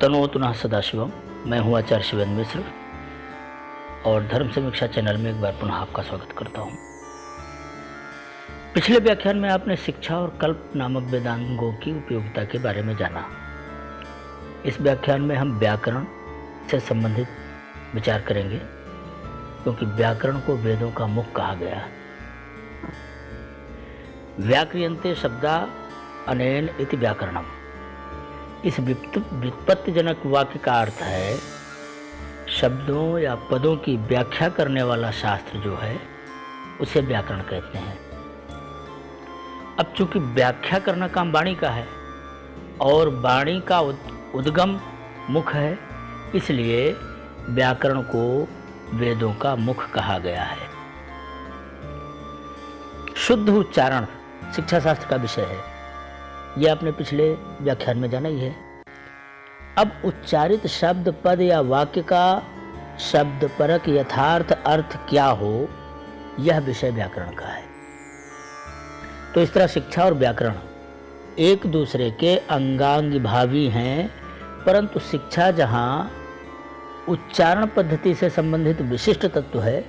तनोतुनः सदाशिवम। मैं हूँ आचार्य शिवेंद्र मिश्र और धर्म समीक्षा चैनल में एक बार पुनः आपका स्वागत करता हूँ। पिछले व्याख्यान में आपने शिक्षा और कल्प नामक वेदांगों की उपयोगिता के बारे में जाना। इस व्याख्यान में हम व्याकरण से संबंधित विचार करेंगे, क्योंकि व्याकरण को वेदों का मुख कहा गया है। व्याक्रियन्ते शब्दा अनेन इति व्याकरणम। इस व्युत्पत्तिजनक वाक्य का अर्थ है शब्दों या पदों की व्याख्या करने वाला शास्त्र जो है उसे व्याकरण कहते हैं। अब चूंकि व्याख्या करना काम वाणी का है और वाणी का उद्गम मुख है, इसलिए व्याकरण को वेदों का मुख कहा गया है। शुद्ध उच्चारण शिक्षा शास्त्र का विषय है, यह आपने पिछले व्याख्यान में जाना ही है। अब उच्चारित शब्द, पद या वाक्य का शब्द परक यथार्थ अर्थ क्या हो, यह विषय व्याकरण का है। तो इस तरह शिक्षा और व्याकरण एक दूसरे के अंगांगिभावी हैं, परंतु शिक्षा जहाँ उच्चारण पद्धति से संबंधित विशिष्ट तत्व है,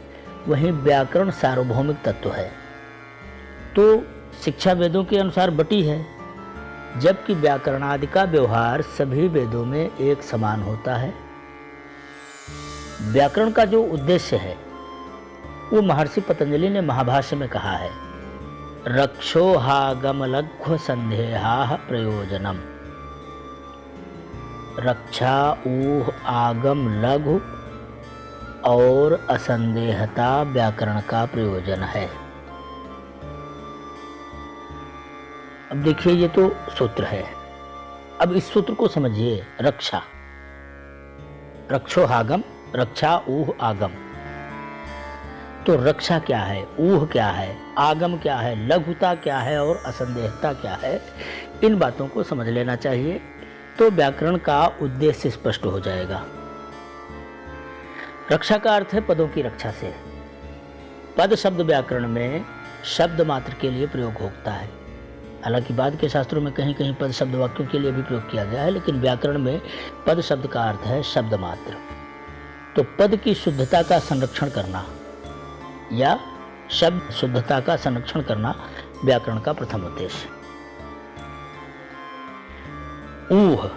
वहीं व्याकरण सार्वभौमिक तत्व है। तो शिक्षा वेदों के अनुसार बटी है, जबकि व्याकरण आदि का व्यवहार सभी वेदों में एक समान होता है। व्याकरण का जो उद्देश्य है वो महर्षि पतंजलि ने महाभाष्य में कहा है, रक्षोहागमलघ्व संदेहा प्रयोजनम। रक्षा, ऊह, आगम, लघु और असंदेहता व्याकरण का प्रयोजन है। अब देखिए, ये तो सूत्र है। अब इस सूत्र को समझिए। रक्षा, रक्षोहागम, रक्षा, ऊह, आगम। तो रक्षा क्या है, ऊह क्या है, आगम क्या है, लघुता क्या है और असंदेहता क्या है, इन बातों को समझ लेना चाहिए, तो व्याकरण का उद्देश्य स्पष्ट हो जाएगा। रक्षा का अर्थ है पदों की रक्षा से। पद शब्द व्याकरण में शब्द मात्र के लिए प्रयोग होता है। हालांकि बाद के शास्त्रों में कहीं कहीं पद शब्द वाक्यों के लिए भी प्रयोग किया गया है, लेकिन व्याकरण में पद शब्द का अर्थ है शब्द मात्र। तो पद की शुद्धता का संरक्षण करना या शब्द शुद्धता का संरक्षण करना व्याकरण का प्रथम उद्देश्य। ऊह,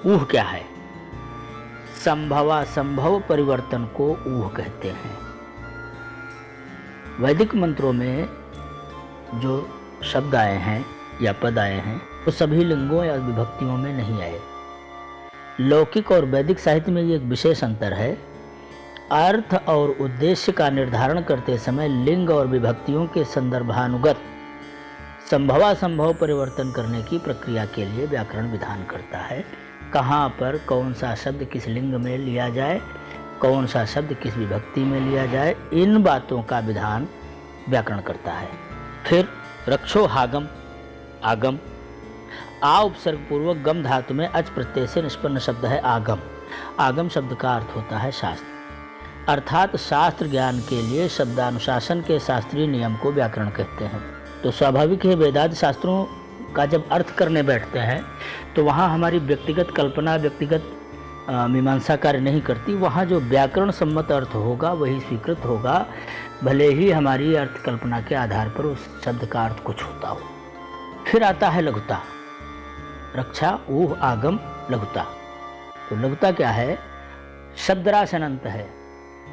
ऊह क्या है? संभवासंभव परिवर्तन को ऊह कहते हैं। वैदिक मंत्रों में जो शब्द आए हैं या पद आए हैं वो सभी लिंगों या विभक्तियों में नहीं आए। लौकिक और वैदिक साहित्य में ये एक विशेष अंतर है। अर्थ और उद्देश्य का निर्धारण करते समय लिंग और विभक्तियों के संदर्भानुगत संभवासंभव परिवर्तन करने की प्रक्रिया के लिए व्याकरण विधान करता है। कहाँ पर कौन सा शब्द किस लिंग में लिया जाए, कौन सा शब्द किस विभक्ति में लिया जाए, इन बातों का विधान व्याकरण करता है। फिर रक्षोहागम, आगम। आ उपसर्ग पूर्वक गम धातु में अच प्रत्यय से निष्पन्न शब्द है आगम। आगम शब्द का अर्थ होता है शास्त्र, अर्थात शास्त्र ज्ञान के लिए शब्दानुशासन के शास्त्रीय नियम को व्याकरण कहते हैं। तो स्वाभाविक है, वेदादि शास्त्रों का जब अर्थ करने बैठते हैं तो वहाँ हमारी व्यक्तिगत कल्पना, व्यक्तिगत मीमांसा कार्य नहीं करती। वहाँ जो व्याकरण सम्मत अर्थ होगा वही स्वीकृत होगा, भले ही हमारी अर्थ कल्पना के आधार पर उस शब्द का अर्थ कुछ होता हो। फिर आता है लघुता। रक्षा, ऊह, आगम, लघुता। तो लघुता क्या है? शब्द राशि अनंत है,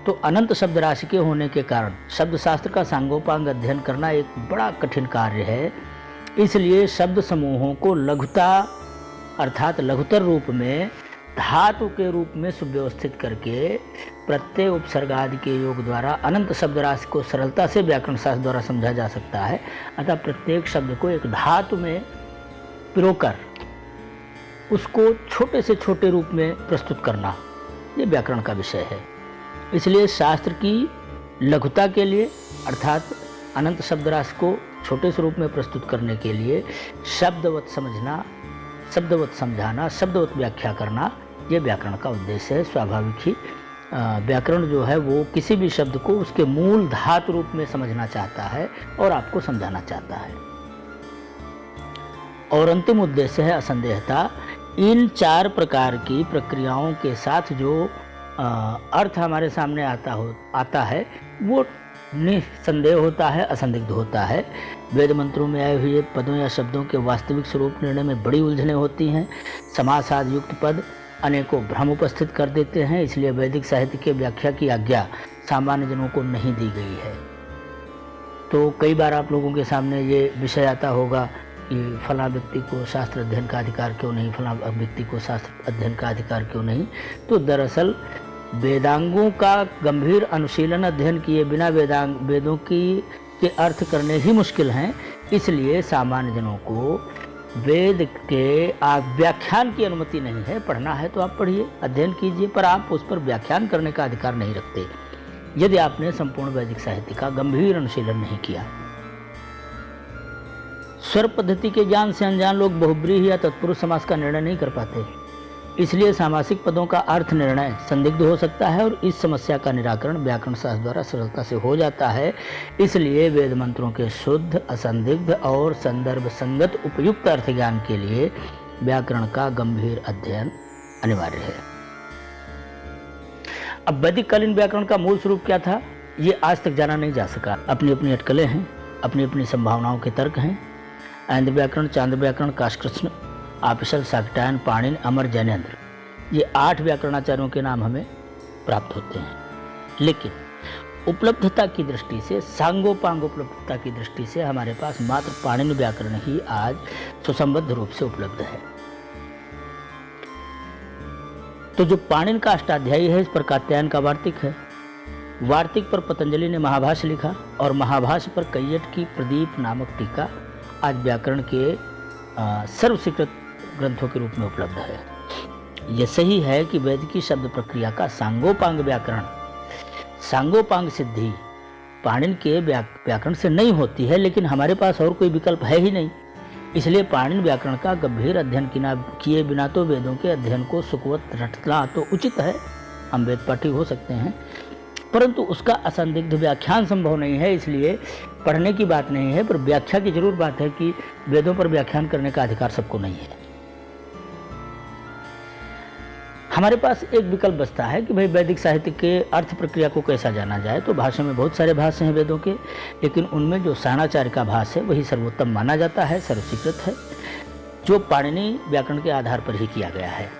तो अनंत शब्द राशि के होने के कारण शब्द शास्त्र का सांगोपांग अध्ययन करना एक बड़ा कठिन कार्य है। इसलिए शब्द समूहों को लघुता अर्थात लघुतर रूप में धातु के रूप में सुव्यवस्थित करके प्रत्यय उपसर्ग आदि के योग द्वारा अनंत शब्द राशि को सरलता से व्याकरण शास्त्र द्वारा समझा जा सकता है। अतः प्रत्येक शब्द को एक धातु में पिरोकर उसको छोटे से छोटे रूप में प्रस्तुत करना, ये व्याकरण का विषय है। इसलिए शास्त्र की लघुता के लिए अर्थात अनंत शब्द राशि को छोटे स्वरूप में प्रस्तुत करने के लिए शब्दवत समझना, शब्दवत समझाना, शब्दवत व्याख्या करना, ये व्याकरण का उद्देश्य है। स्वाभाविक ही व्याकरण जो है वो किसी भी शब्द को उसके मूल धातु रूप में समझना चाहता है और आपको समझाना चाहता है। और अंतिम उद्देश्य है असंदेहता, इन 4 प्रकार की प्रक्रियाओं के साथ जो अर्थ हमारे सामने आता है वो निसंदेह होता है, असंदिग्ध होता है। वेद मंत्रों में आए हुए पदों या शब्दों के वास्तविक स्वरूप निर्णय में बड़ी उलझनें होती हैं। समासाद युक्त पद अनेकों भ्रम उपस्थित कर देते हैं, इसलिए वैदिक साहित्य के व्याख्या की आज्ञा सामान्य जनों को नहीं दी गई है। तो कई बार आप लोगों के सामने ये विषय आता होगा कि फला व्यक्ति को शास्त्र अध्ययन का अधिकार क्यों नहीं, फला व्यक्ति को शास्त्र अध्ययन का अधिकार क्यों नहीं। तो दरअसल वेदांगों का गंभीर अनुशीलन अध्ययन किए बिना वेदों के अर्थ करने ही मुश्किल हैं, इसलिए सामान्य जनों को वेद के व्याख्यान की अनुमति नहीं है। पढ़ना है तो आप पढ़िए, अध्ययन कीजिए, पर आप उस पर व्याख्यान करने का अधिकार नहीं रखते यदि आपने संपूर्ण वैदिक साहित्य का गंभीर अनुशीलन नहीं किया। स्वर पद्धति के ज्ञान से अनजान लोग बहुब्रीहि या तत्पुरुष समास का निर्णय नहीं कर पाते, इसलिए सामासिक पदों का अर्थ निर्णय संदिग्ध हो सकता है और इस समस्या का निराकरण व्याकरण शास्त्र द्वारा सरलता से हो जाता है। इसलिए वेद मंत्रों के शुद्ध, असंदिग्ध और संदर्भ संगत उपयुक्त अर्थ ज्ञान के लिए व्याकरण का गंभीर अध्ययन अनिवार्य है। अब वैदिक कालीन व्याकरण का मूल स्वरूप क्या था, ये आज तक जाना नहीं जा सका। अपनी अपनी अटकलें हैं, अपनी अपनी संभावनाओं के तर्क हैं। ऐन्द्र व्याकरण, चांद्र व्याकरण, काशकृष्ण, आपिशल, शाकटायन, पाणिनि, अमर, जैनेन्द्र, ये 8 व्याकरणाचार्यों के नाम हमें प्राप्त होते हैं। लेकिन उपलब्धता की दृष्टि से, सांगोपांग उपलब्धता की दृष्टि से हमारे पास मात्र पाणिनि व्याकरण ही आज सुसंबद्ध रूप से उपलब्ध है। तो जो पाणिनि का अष्टाध्यायी है, इस पर कात्यायन का वार्तिक है। वार्तिक पर पतंजलि ने महाभाष्य लिखा और महाभाष्य पर कैयट की प्रदीप नामक टीका आज व्याकरण के सर्वस्वीकृत ग्रंथों के रूप में उपलब्ध है। यह सही है कि वैदिकी शब्द प्रक्रिया का सांगोपांग व्याकरण, सांगोपांग सिद्धि पाणिनि के व्याकरण से नहीं होती है, लेकिन हमारे पास और कोई विकल्प है ही नहीं। इसलिए पाणिनि व्याकरण का गंभीर अध्ययन किए बिना तो वेदों के अध्ययन को सुखवत रटना तो उचित है, हम वेद पाठी हो सकते हैं, परंतु उसका असंदिग्ध व्याख्यान संभव नहीं है। इसलिए पढ़ने की बात नहीं है, पर व्याख्या की जरूर बात है कि वेदों पर व्याख्यान करने का अधिकार सबको नहीं है। हमारे पास एक विकल्प बचता है कि भाई वैदिक साहित्य के अर्थ प्रक्रिया को कैसा जाना जाए। तो भाषा में बहुत सारे भाष्य हैं वेदों के, लेकिन उनमें जो साणाचार्य का भाष्य है वही सर्वोत्तम माना जाता है, सर्वस्वीकृत है, जो पाणिनि व्याकरण के आधार पर ही किया गया है।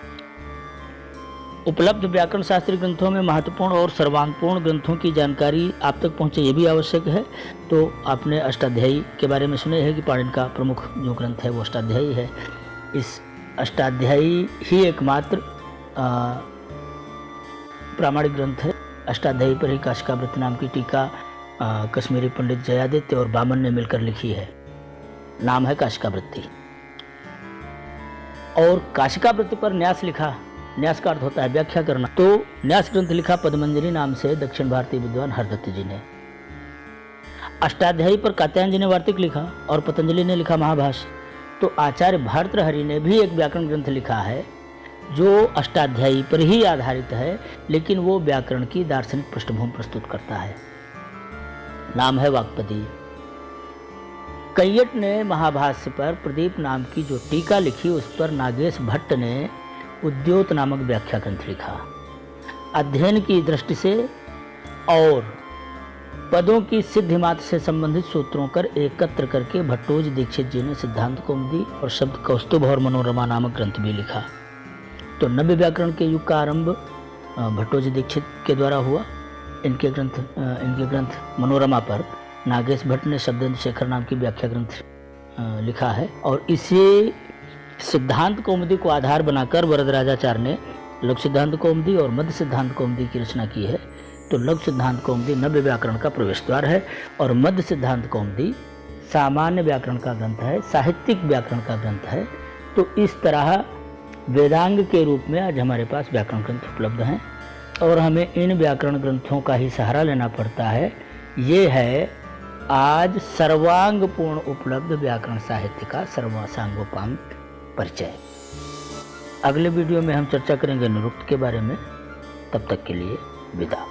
उपलब्ध व्याकरण शास्त्रीय ग्रंथों में महत्वपूर्ण और सर्वांगपूर्ण ग्रंथों की जानकारी आप तक पहुंचे, ये भी आवश्यक है। तो आपने अष्टाध्यायी के बारे में सुने हैं कि पाणिनि का प्रमुख जो ग्रंथ है वो अष्टाध्यायी है। इस अष्टाध्यायी ही एकमात्र प्रामाणिक ग्रंथ है। अष्टाध्यायी पर ही काशिकावृत्ति नाम की टीका कश्मीरी पंडित जयादित्य और बामन ने मिलकर लिखी है, नाम है काशिकावृत्ति। और काशिकावृत्ति पर न्यास लिखा, न्यास का अर्थ होता है व्याख्या करना, तो न्यास ग्रंथ लिखा पद्मंजरी नाम से दक्षिण भारतीय विद्वान हरदत्त जी ने। अष्टाध्यायी पर कात्यायन जी ने वार्तिक लिखा और पतंजलि ने लिखा महाभाष्य। तो आचार्य भर्तृहरि ने भी एक व्याकरण ग्रंथ लिखा है जो अष्टाध्यायी पर ही आधारित है, लेकिन वो व्याकरण की दार्शनिक पृष्ठभूमि प्रस्तुत करता है, नाम है वाक्पदी। कैयट ने महाभाष्य पर प्रदीप नाम की जो टीका लिखी, उस पर नागेश भट्ट ने उद्योत नामक व्याख्या ग्रंथ लिखा। अध्ययन की दृष्टि से और पदों की सिद्धि मात्र से संबंधित सूत्रों कर एकत्र करके भट्टोजी दीक्षित जी ने सिद्धांत कौमुदी और शब्द कौस्तुभ और मनोरमा नामक ग्रंथ भी लिखा। तो नव्य व्याकरण के युग का आरंभ भट्टोजी दीक्षित के द्वारा हुआ। इनके ग्रंथ मनोरमा पर नागेश भट्ट ने शब्देंद्र शेखर नाम की व्याख्या ग्रंथ लिखा है। और इसी सिद्धांत कौमुदी को आधार बनाकर वरदराजाचार्य ने लघु सिद्धांत कौमुदी और मध्य सिद्धांत कौमुदी की रचना की है। तो लघु सिद्धांत कौमुदी नव्य व्याकरण का प्रवेश द्वार है और मध्य सिद्धांत कौमुदी सामान्य व्याकरण का ग्रंथ है, साहित्यिक व्याकरण का ग्रंथ है। तो इस तरह वेदांग के रूप में आज हमारे पास व्याकरण ग्रंथ उपलब्ध हैं और हमें इन व्याकरण ग्रंथों का ही सहारा लेना पड़ता है। ये है आज सर्वांगपूर्ण उपलब्ध व्याकरण साहित्य का सर्वांगोपांग परिचय। अगले वीडियो में हम चर्चा करेंगे निरुक्त के बारे में। तब तक के लिए विदा।